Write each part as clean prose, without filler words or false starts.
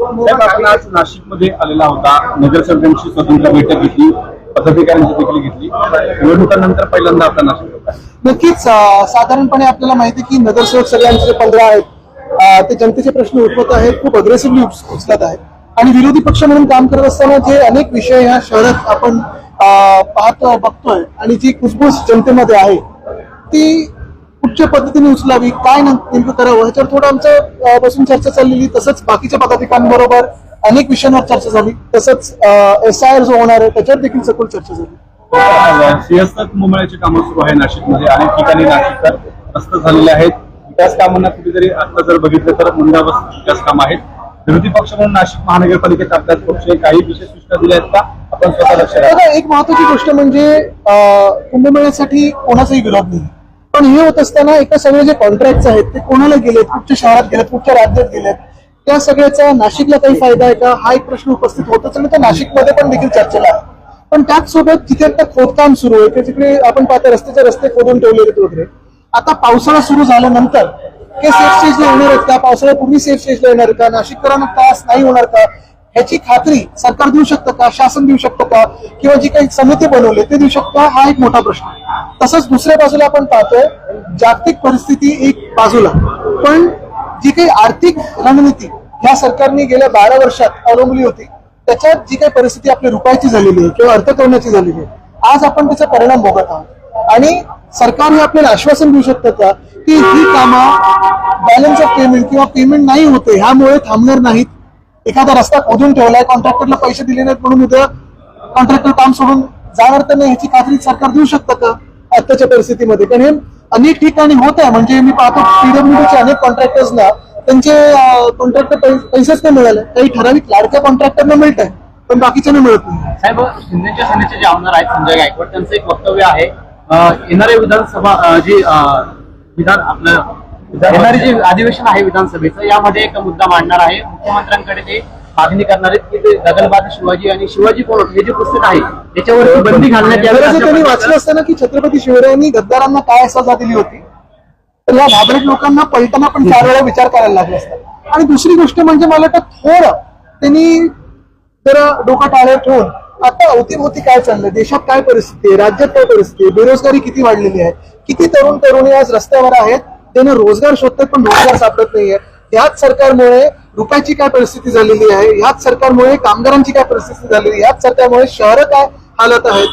आपण आज नाशिकमध्ये आलेला होता, नगरसेवकांची स्वतंत्र बैठक घेतली, पदाधिकाऱ्यांची देखील घेतली. निवडणुकांनंतर पहिल्यांदा आता नाशिक होता. नक्कीच साधारणपणे आपल्याला माहिती आहे की नगरसेवक सगळ्यांचे जे 15 आहेत ते जनतेचे प्रश्न उठवत आहेत, खूप अग्रेसिव्हली उचलत आहेत. आणि विरोधी पक्ष म्हणून काम करत असताना जे अनेक विषय ह्या शहरात आपण पाहतोय बघतोय आणि जी कुसबुस जनतेमध्ये आहे ती कुठच्या पद्धतीने उचलावी, काय नेमकं करावं ह्याच्यावर थोडं आमचं बसून चर्चा चाललेली. तसंच बाकीच्या पदाधिकाऱ्यांबरोबर अनेक विषयांवर चर्चा झाली. तसंच SIR जो होणार आहे त्याच्यावर देखील सखोल चर्चा झाली. सिंहस्थ कुंभमेळ्याची कामं सुरू आहे नाशिकमध्ये. अनेक ठिकाणी नाशिककर रस्ते झालेले आहेत. विकास कामांना कुठेतरी आता जर बघितलं तर मुंडाबस विकास काम आहेत. विरोधी पक्ष म्हणून नाशिक महानगरपालिकेत आपल्याच पक्ष काही विशेष सूचना दिल्या आहेत का, आपण स्वतः लक्ष द्या. एक महत्वाची गोष्ट म्हणजे कुंभमेळ्यासाठी कोणाचाही विरोध नाही, पण हे होत असताना एका सगळे जे कॉन्ट्रॅक्ट आहेत ते कोणाला गेलेत, कुठच्या शहरात गेलेत, कुठच्या राज्यात गेलेत, त्या सगळ्याचा नाशिकला काही फायदा आहे का हा एक प्रश्न उपस्थित होतच आणि तो नाशिकमध्ये पण देखील चर्चेला आहे. पण त्याच सोबत जिथे आता खोदकाम सुरू आहे तिकडे आपण पाहतो रस्ते खोदून ठेवलेले वगैरे. आता पावसाळा सुरू झाल्यानंतर हे सेफ स्टेजला येणार आहेत का, पावसाळ्यापूर्वी सेफ स्टेजला येणार का, नाशिककरांना त्रास नाही होणार का ह्याची खात्री सरकार देऊ शकतं का, शासन देऊ शकतं का, किंवा जी काही समिती बनवली ते देऊ शकतं का, हा एक मोठा प्रश्न आहे. तसंच दुसऱ्या बाजूला आपण पाहतोय जागतिक परिस्थिती एक बाजूला, पण जी काही आर्थिक रणनीती ह्या सरकारने गेल्या 12 वर्षात अवलंबली होती त्याच्यात जी काही परिस्थिती आपल्या रुपयाची झालेली आहे किंवा अर्थकारणाची झालेली आहे, आज आपण त्याचा परिणाम भोगत आहोत. आणि सरकार हे आपल्याला आश्वासन देऊ शकतं का की ही कामं बॅलन्स ऑफ पेमेंट किंवा पेमेंट नाही होते ह्यामुळे थांबणार नाहीत. एखादा रस्ता खोदून ठेवलाय, कॉन्ट्रॅक्टरला पैसे दिले नाहीत म्हणून उद्या कॉन्ट्रॅक्टर काम सोडून जाणार तर नाही ह्याची खात्री सरकार देऊ शकतं का आताच्या परिस्थितीमध्ये. कारण हे अनेक ठिकाणी होत आहे. म्हणजे मी पाहतो PWDचे अनेक कॉन्ट्रॅक्टर्सना त्यांचे कॉन्ट्रॅक्टर पैसेच नाही मिळाले. काही ठराविक लाडक्या कॉन्ट्रॅक्टरना मिळत आहे पण बाकीच्यांना मिळत नाही. साहेब, शिंदेच्या सेनेचे जे आमदार आहेत संजय गायकवाड त्यांचं एक वक्तव्य आहे, येणारे विधानसभा जी येणारे जे अधिवेशन आहे विधानसभेचं यामध्ये एक मुद्दा मांडणार आहे. मुख्यमंत्र्यांकडे ते मागणी करणार आहेत की ते दगलबाद शिवाजी आणि शिवाजी कोण हे जे पुस्तक आहे त्याच्यावर बंदी घालण्यात यावी. त्यांनी वाचलं असताना की छत्रपती शिवरायांनी गद्दारांना काय सजा दिली होती तर या घाबरट लोकांना पलटना पण 4 वेळा विचार करायला लागले असतात. आणि दुसरी गोष्ट म्हणजे मला वाटतं थोडं त्यांनी जरा डोकं टाळ्यावर ठेवून आता अवतीभोवती काय चाललंय, देशात काय परिस्थिती आहे, राज्यात काय परिस्थिती आहे, बेरोजगारी किती वाढलेली आहे, किती तरुण तरुणी आज रस्त्यावर आहेत, त्यांना रोजगार शोधतात पण रोजगार सापडत नाहीये. ह्याच सरकारमुळे रुपयाची काय परिस्थिती झालेली आहे, ह्याच सरकारमुळे कामगारांची काय परिस्थिती झालेली आहे, ह्याच सरकारमुळे शहरं काय हालत आहेत,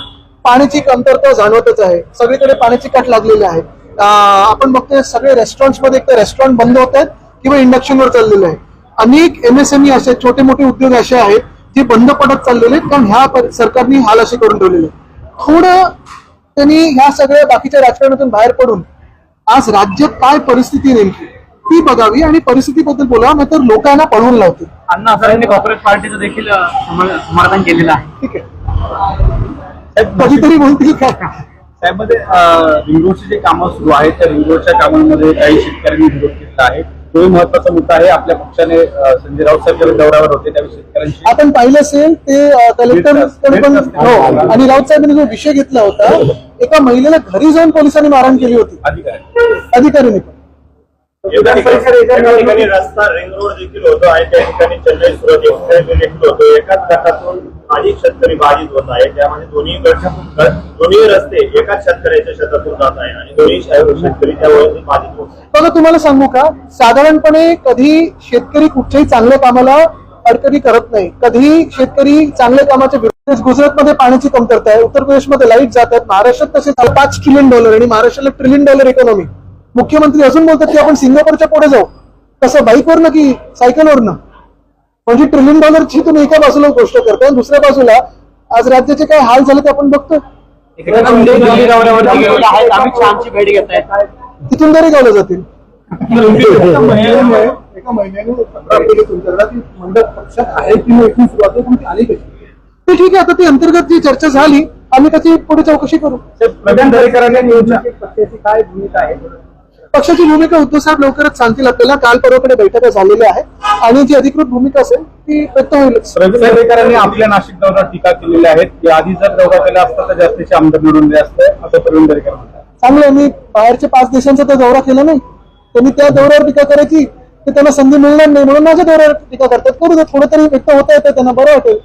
पाण्याची कमतरता जाणवतच आहे, सगळीकडे पाण्याची कट लागलेली आहे. आपण बघतोय सगळे रेस्टॉरंट्स मध्ये एक तर रेस्टॉरंट बंद होत आहेत किंवा इंडक्शनवर चाललेलं आहे. अनेक MSME असे छोटे मोठे उद्योग असे आहेत जे बंद पडत चाललेले आहेत कारण ह्या सरकारने हाल असे करून ठेवलेले. थोडं त्यांनी ह्या सगळ्या बाकीच्या राजकारणातून बाहेर पडून आज राज्यात काय परिस्थिती नेमकी ती बघावी आणि परिस्थितीबद्दल बोलावं, नाहीतर लोकांना पळवून लावतील. अण्णा हजारेंनी काँग्रेस पार्टीचं देखील समर्थन केलेलं आहे. ठीक आहे, कधीतरी बोलतील काय. साहेब, मध्ये रिंग रोडची जे कामं सुरू आहेत त्या रिंग रोडच्या कामांमध्ये काही शेतकऱ्यांनी विरोध केला आहे. तोही महत्वाचा मुद्दा आहे. आपल्या पक्षाने संजय राऊत साहेब दौऱ्यावर होते त्यावेळी शेतकऱ्यांशी आपण पाहिलं असेल ते कलेक्टर पण हो. आणि राऊत साहेबांनी जो विषय घेतला होता एका महिलेला घरी जाऊन पोलिसांनी मारहाण केली होती अधिकाऱ्यांनी पण. ठिकाणी रस्ता रिंग रोड देखील होतो आणि त्या ठिकाणी चेन्नई सुरत एक्सप्रेस देखील होतो. एकाच गटातून अधिक शेतकरी बाधित होत आहे. त्यामध्ये दोन्ही रस्ते एकाच शेतकऱ्याच्या शेतातून जात आहे आणि दोन्ही शेतकरी त्यामुळे बाधित होत आहे. बघा, तुम्हाला सांगू का, साधारणपणे कधी शेतकरी कुठच्याही चांगल्या कामाला अडचणी करत नाही. कधी शेतकरी चांगल्या कामाच्या विरोधात. गुजरातमध्ये पाण्याची कमतरता आहे, उत्तर प्रदेशमध्ये लाईट जात आहेत, महाराष्ट्रात तसे $5 ट्रिलियन आणि महाराष्ट्राला $1 ट्रिलियन इकॉनॉमी. मुख्यमंत्री अजून बोलतात की आपण सिंगापूरच्या पुढे जाऊ, कसं बाईकवरनं की सायकलवरनं. म्हणजे $1 ट्रिलियन तुम्ही एका बाजूला गोष्ट करताय, दुसऱ्या बाजूला आज राज्याचे काय हाल झाले ते आपण बघतोय. भेट घेत आहेत तिथून तरी गावलं जातील. एका महिन्याने मंडळ पक्षात आहे की एकूण सुरुवात आली कशी ते ठीक आहे. आता ती अंतर्गत जी चर्चा झाली आम्ही त्याची पुढे चौकशी करू. प्रधान दरेकरांनी पक्षाची काय भूमिका आहे? पक्षाची भूमिका उद्धव साहेब लवकरच सांगतील आपल्याला. काल परवाकडे बैठका झालेल्या आहेत आणि जी अधिकृत भूमिका असेल ती व्यक्त होईलच. प्रवीण दरेकरांनी आपल्या नाशिक दौऱ्यावर टीका केलेली आहे की आधी जर दौरा केला असता तर जास्तीचे आमदार निवडून दिले असते असं प्रवीण दरेकर म्हणतात. चांगलं, मी बाहेरच्या 5 देशांचा तर दौरा केला नाही, त्यांनी त्या दौऱ्यावर टीका करायची ते त्यांना संधी मिळणार नाही म्हणून माझ्या दौऱ्यावर टीका करतात. करू दे, थोडं तरी व्यक्त होता येतं त्यांना, बरं वाटेल.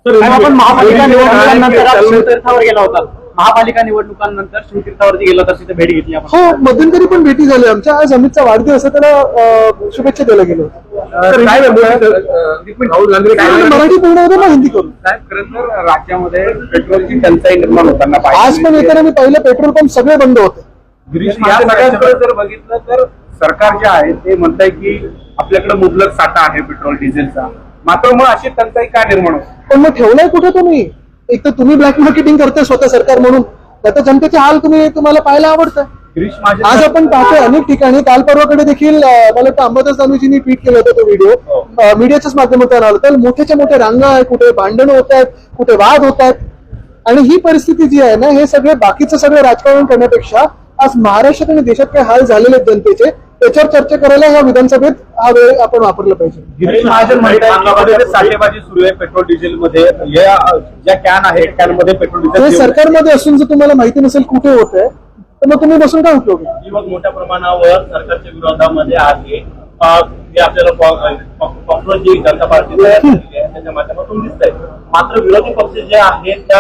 साहेब, आपण महापालिका निवडणुकांनंतर आज शिवतीर्थावर गेला होता. महापालिका निवडणुकांनंतर शिवतीर्थावरती गेला तर तिथे भेट घेतली आपण. हो, मध्यंतरी पण भेटी झाली आमच्या. आज अमितचा वाढदिवस आहे, त्याला शुभेच्छा द्यायला गेलो होतो. राहुल गांधी मराठी पूर्ण होतं ना, हिंदी करून. साहेब, खरं तर राज्यामध्ये पेट्रोलची टंचाई निर्माण होताना आज पण येताना मी पाहिलं पेट्रोल पंप सगळे बंद होते. गिरीश या सगळ्यांकडे जर बघितलं तर सरकार जे आहे ते म्हणतंय की आपल्याकडे मुबलक साठा आहे पेट्रोल डिझेलचा, मात्र मग अशी टंचाई का निर्माण होते? पण मग ठेवलाय कुठे तुम्ही? एक तर तुम्ही ब्लॅक मार्केटिंग करताय स्वतः सरकार म्हणून, आता जनतेचे हाल तुम्हाला पाहायला आवडतं. गिरीश माझे आज आपण पाहतोय अनेक ठिकाणी, काल परवाकडे देखील मला वाटतं अंबादास दानवेजींनी ट्विट केलं होतं तो व्हिडिओ, मीडियाच्याच माध्यमातून आला. तर मोठ्याच्या मोठ्या रांगा आहे, कुठे भांडणं होत आहेत, कुठे वाद होत आहेत. आणि ही परिस्थिती जी आहे ना, हे सगळे बाकीचं सगळं राजकारण करण्यापेक्षा आज महाराष्ट्रात आणि देशात काय हाल झालेले आहेत जनतेचे, त्याच्यावर चर्चा करायला ह्या विधानसभेत हा वेळ आपण वापरला पाहिजे. गिरीश महाजन म्हणतात साठेबाजी सुरू आहे पेट्रोल डिझेल मध्ये. या ज्या कॅन आहेत कॅनमध्ये पेट्रोल हे डिझेल सरकारमध्ये असून जर तुम्हाला माहिती नसेल कुठे होत आहे, तर मग तुम्ही बसून काय उपयोग आहे? युवक मोठ्या प्रमाणावर सरकारच्या विरोधामध्ये आहे. जे आपल्याला काँग्रेस जी जनता पार्टी तयार केलेली आहे त्याच्या माध्यमातून दिसत आहे. मात्र विरोधी पक्ष जे आहेत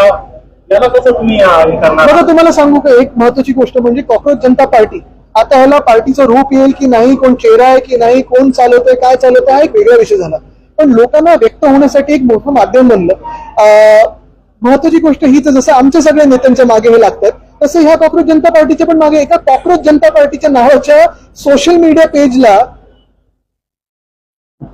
त्याला कसं तुम्ही हे करणार? बघा, तुम्हाला सांगू का एक महत्वाची गोष्ट म्हणजे काँग्रेस जनता पार्टी, आता ह्याला पार्टीचं रूप येईल की नाही, कोण चेहरा आहे की नाही, कोण चालवतोय काय चालवतोय हा एक वेगळा विषय झाला. पण लोकांना व्यक्त होण्यासाठी एक मोठं माध्यम बनलं. महत्वाची गोष्ट हीच, जसं आमच्या सगळ्या नेत्यांच्या मागे हे लागतात, तसं ह्या काँग्रेस जनता पार्टीच्या पण मागे एका काँग्रेस जनता पार्टीच्या नावाच्या सोशल मीडिया पेजला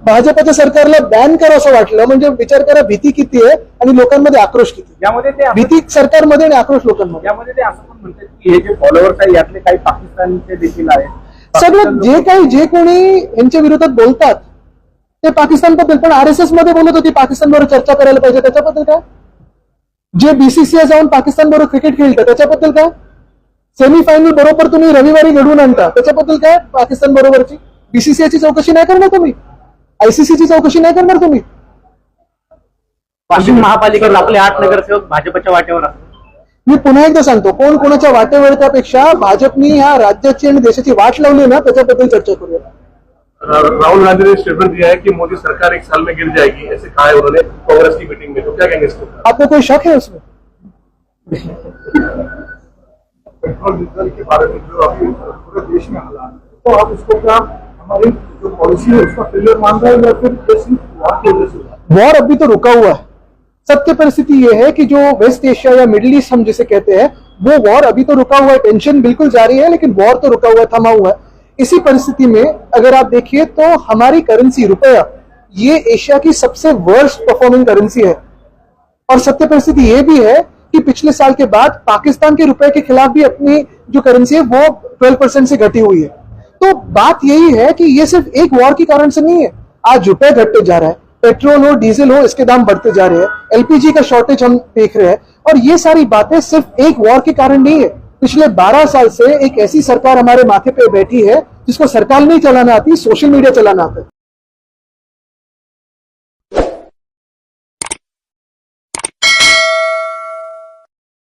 भाजपच्या सरकारला बॅन करा असं वाटलं. म्हणजे विचार करा, भीती किती आहे आणि लोकांमध्ये आक्रोश किती. यामध्ये ते भीती सरकारमध्ये आणि आक्रोश लोकांमध्ये. यामध्ये ते असं पण म्हणतात की हे जे फॉलोअर्स आहेत यातले काही पाकिस्तानचे देखील आहेत. सगळं जे कोणी यांच्या विरोधात बोलतात ते पाकिस्तानबद्दल, पण आरएसएस मध्ये बोलत होती पाकिस्तान बरोबर चर्चा करायला पाहिजे, त्याच्याबद्दल काय? जे बीसीसीआय जाऊन पाकिस्तान बरोबर क्रिकेट खेळतात त्याच्याबद्दल काय? सेमीफायनल बरोबर तुम्ही रविवारी घडवून आणता त्याच्याबद्दल काय? पाकिस्तान बरोबरची बीसीसीआयची चौकशी नाही करणार तुम्ही, आयसीसीची चौकशी नाही करणार तुम्ही. वाशिम महापालिकेत आपले 8 नगरसेवक भाजपच्या वाटेवर असतात. मी पुन्हा एकदा सांगतो, कोण कोणाच्या वाटेवर त्यापेक्षा भाजपनी ह्या राज्याची आणि देशाची वाट लावली ना, त्याच्याबद्दल चर्चा करूया. राहुल गांधी ने स्टेटमेंट दिया है कि मोदी सरकार 1 साल में गिर जाएगी, ऐसे कहा है उन्होंने कांग्रेस की मीटिंग में, तो क्या कहेंगे इसको? आपको कोई शक है उसमें? पेट्रोल डीजल के बारे में जो अभी पूरे देश में हालात है, तो आप इसको क्या हमारी जो पॉलिसी है उसका फेलियर मान रहे हैं या फिर ये सिर्फ वॉर की वजह से हुआ? वॉर अभी तो रुका हुआ है. सत्य परिस्थिति ये है कि जो वेस्ट एशिया या मिडिल ईस्ट हम जिसे कहते हैं, वो वॉर अभी तो रुका हुआ है. टेंशन बिल्कुल जारी है, लेकिन वॉर तो रुका हुआ है, थमा हुआ है. इसी परिस्थिति में अगर आप देखिए तो हमारी करेंसी रुपया, ये एशिया की सबसे वर्स्ट परफॉर्मिंग करेंसी है. और सत्य परिस्थिति ये भी है कि पिछले साल के बाद पाकिस्तान के रुपए के खिलाफ भी अपनी जो करेंसी है वो 12% से घटी हुई है. तो बात यही है कि ये सिर्फ एक वॉर के कारण से नहीं है. आज रुपए घटते जा रहा है, पेट्रोल हो डीजल हो इसके दाम बढ़ते जा रहे हैं, एलपीजी का शॉर्टेज हम देख रहे हैं, और ये सारी बातें सिर्फ एक वॉर के कारण नहीं है. पिछले 12 साल से एक ऐसी सरकार हमारे माथे पे बैठी है जिसको सरकार नहीं चलाना आती, सोशल मीडिया चलाना आता है.